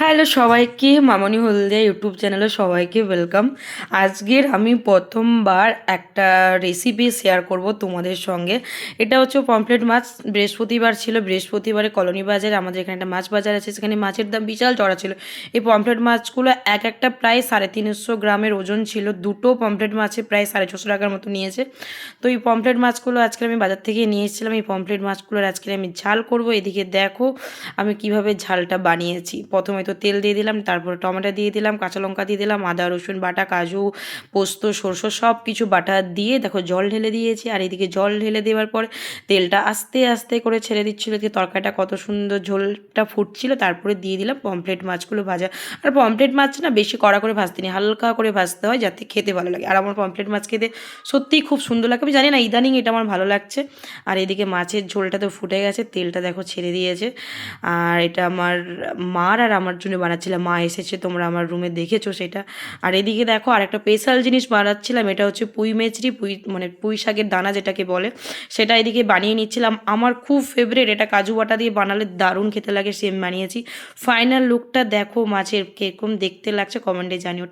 Hello সবাইকে, মামনি হলদিয়া YouTube চ্যানেলে সবাইকে ওয়েলকাম। আজকের আমি প্রথমবার একটা রেসিপি শেয়ার করব তোমাদের সঙ্গে। এটা হচ্ছে পমফ্রেট মাছ। বৃহস্পতিবার ছিল, বৃহস্পতিবারে কলোনি বাজারে আমাদের এখানে একটা মাছ বাজার আছে, সেখানে মাছের দাম বিশাল চড়া ছিল। এই পমফ্রেট মাছগুলো এক একটা প্রায় 350 গ্রামের ওজন ছিল। দুটো পমফ্রেট মাছে প্রায় 650 টাকার মতো নিয়েছে। তো এই পমফ্রেট মাছগুলো আজকে আমি বাজার থেকে নিয়ে এসেছিলাম। এই পমফ্রেট মাছগুলোর আজকে আমি ঝাল করব। এদিকে দেখো আমি কিভাবে ঝালটা বানিয়েছি। প্রথমে তো তেল দিয়ে দিলাম, তারপরে টমেটো দিয়ে দিলাম, কাঁচা লঙ্কা দিয়ে দিলাম, আদা রসুন বাটা, কাজু, পোস্ত, সরষে সব কিছু বাটা দিয়ে দেখো জল ঢেলে দিয়েছি। আর এদিকে জল ঢেলে দেওয়ার পরে তেলটা আস্তে আস্তে করে ছেড়ে দিচ্ছিল, যে তরকারিটা কত সুন্দর ঝোলটা ফুটছিল। তারপরে দিয়ে দিলাম পমফ্রেট মাছগুলো ভাজা। আর পমফ্রেট মাছ না বেশি কড়া করে ভাজতে নেই, হালকা করে ভাজতে হয় যাতে খেতে ভালো লাগে। আর আমার পমফ্রেট মাছ খেতে সত্যিই খুব সুন্দর লাগে। আমি জানি না ইদানিং এটা আমার ভালো লাগছে। আর এদিকে মাছের ঝোলটা তো ফুটে গেছে, তেলটা দেখো ছেড়ে দিয়েছে। আর এটা আমার মার আর আমার জন্য বানাচ্ছিলাম, মা এসেছে, তোমরা আমার রুমে দেখেছো সেটা। আর এদিকে দেখো আর একটা স্পেশাল জিনিস বানাচ্ছিলাম, এটা হচ্ছে পুঁই মেচড়ি, মানে পুঁই শাকের দানা যেটাকে বলে, সেটা এদিকে বানিয়ে নিচ্ছিলাম। আমার খুব ফেভারিট এটা, কাজু বাটা দিয়ে বানালে দারুণ খেতে লাগে, সেম বানিয়েছি। ফাইনাল লুকটা দেখো মাছের, কীরকম দেখতে লাগছে কমেন্টে জানিও।